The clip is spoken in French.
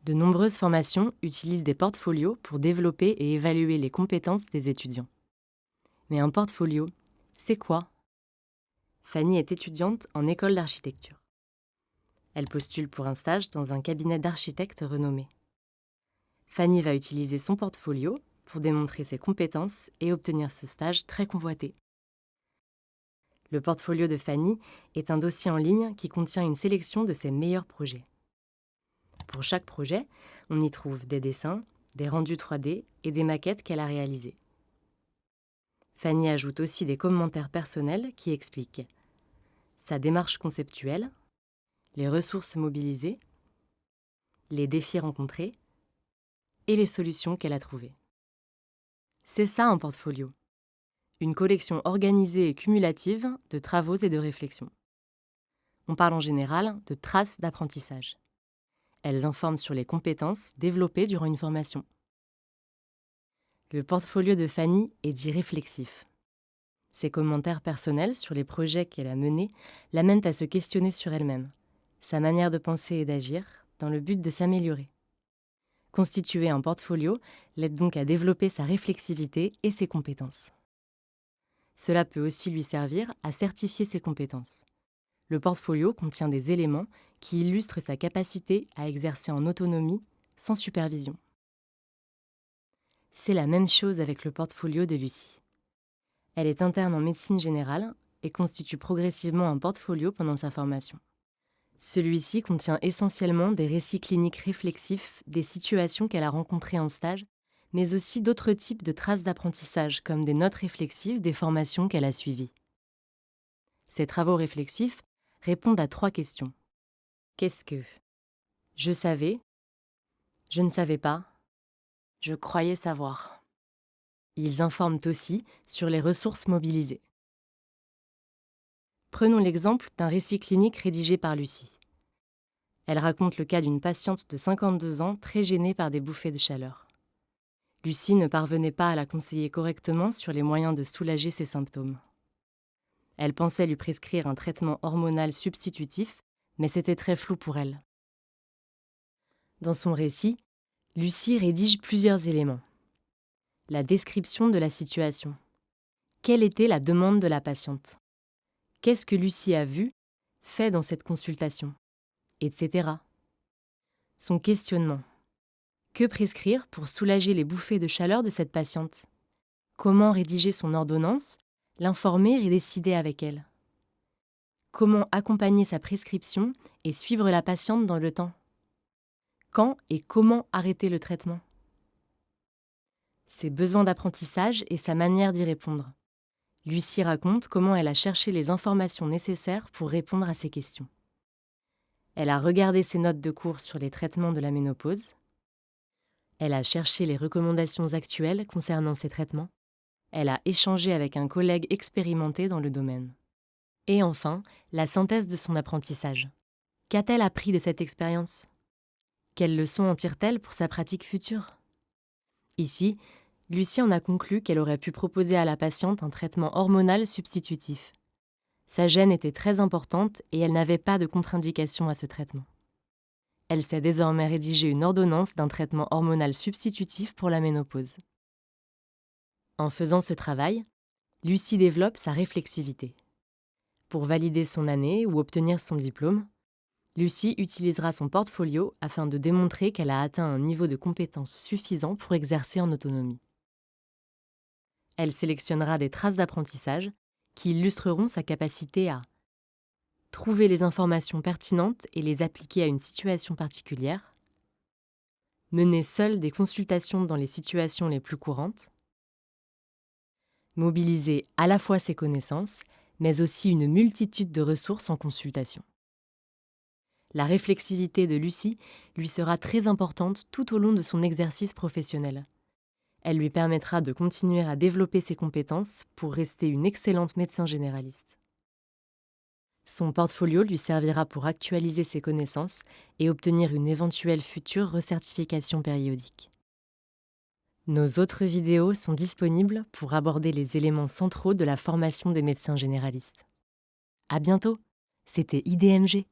De nombreuses formations utilisent des portfolios pour développer et évaluer les compétences des étudiants. Mais un portfolio, c'est quoi? Fanny est étudiante en école d'architecture. Elle postule pour un stage dans un cabinet d'architectes renommé. Fanny va utiliser son portfolio pour démontrer ses compétences et obtenir ce stage très convoité. Le portfolio de Fanny est un dossier en ligne qui contient une sélection de ses meilleurs projets. Pour chaque projet, on y trouve des dessins, des rendus 3D et des maquettes qu'elle a réalisées. Fanny ajoute aussi des commentaires personnels qui expliquent sa démarche conceptuelle, les ressources mobilisées, les défis rencontrés et les solutions qu'elle a trouvées. C'est ça un portfolio, une collection organisée et cumulative de travaux et de réflexions. On parle en général de traces d'apprentissage. Elles informent sur les compétences développées durant une formation. Le portfolio de Fanny est dit réflexif. Ses commentaires personnels sur les projets qu'elle a menés l'amènent à se questionner sur elle-même, sa manière de penser et d'agir, dans le but de s'améliorer. Constituer un portfolio l'aide donc à développer sa réflexivité et ses compétences. Cela peut aussi lui servir à certifier ses compétences. Le portfolio contient des éléments qui illustrent sa capacité à exercer en autonomie, sans supervision. C'est la même chose avec le portfolio de Lucie. Elle est interne en médecine générale et constitue progressivement un portfolio pendant sa formation. Celui-ci contient essentiellement des récits cliniques réflexifs des situations qu'elle a rencontrées en stage, mais aussi d'autres types de traces d'apprentissage, comme des notes réflexives des formations qu'elle a suivies. Ces travaux réflexifs répondent à 3 questions. Qu'est-ce que? Je savais. Je ne savais pas. Je croyais savoir. Ils informent aussi sur les ressources mobilisées. Prenons l'exemple d'un récit clinique rédigé par Lucie. Elle raconte le cas d'une patiente de 52 ans très gênée par des bouffées de chaleur. Lucie ne parvenait pas à la conseiller correctement sur les moyens de soulager ses symptômes. Elle pensait lui prescrire un traitement hormonal substitutif, mais c'était très flou pour elle. Dans son récit, Lucie rédige plusieurs éléments. La description de la situation. Quelle était la demande de la patiente? Qu'est-ce que Lucie a vu, fait dans cette consultation, etc. Son questionnement. Que prescrire pour soulager les bouffées de chaleur de cette patiente? Comment rédiger son ordonnance, l'informer et décider avec elle? Comment accompagner sa prescription et suivre la patiente dans le temps? Quand et comment arrêter le traitement? Ses besoins d'apprentissage et sa manière d'y répondre. Lucie raconte comment elle a cherché les informations nécessaires pour répondre à ces questions. Elle a regardé ses notes de cours sur les traitements de la ménopause. Elle a cherché les recommandations actuelles concernant ces traitements. Elle a échangé avec un collègue expérimenté dans le domaine. Et enfin, la synthèse de son apprentissage. Qu'a-t-elle appris de cette expérience? Quelles leçons en tire-t-elle pour sa pratique future? Ici, Lucie en a conclu qu'elle aurait pu proposer à la patiente un traitement hormonal substitutif. Sa gêne était très importante et elle n'avait pas de contre-indication à ce traitement. Elle sait désormais rédiger une ordonnance d'un traitement hormonal substitutif pour la ménopause. En faisant ce travail, Lucie développe sa réflexivité. Pour valider son année ou obtenir son diplôme, Lucie utilisera son portfolio afin de démontrer qu'elle a atteint un niveau de compétence suffisant pour exercer en autonomie. Elle sélectionnera des traces d'apprentissage qui illustreront sa capacité à trouver les informations pertinentes et les appliquer à une situation particulière, mener seule des consultations dans les situations les plus courantes, mobiliser à la fois ses connaissances, mais aussi une multitude de ressources en consultation. La réflexivité de Lucie lui sera très importante tout au long de son exercice professionnel. Elle lui permettra de continuer à développer ses compétences pour rester une excellente médecin généraliste. Son portfolio lui servira pour actualiser ses connaissances et obtenir une éventuelle future recertification périodique. Nos autres vidéos sont disponibles pour aborder les éléments centraux de la formation des médecins généralistes. À bientôt, c'était IDMG.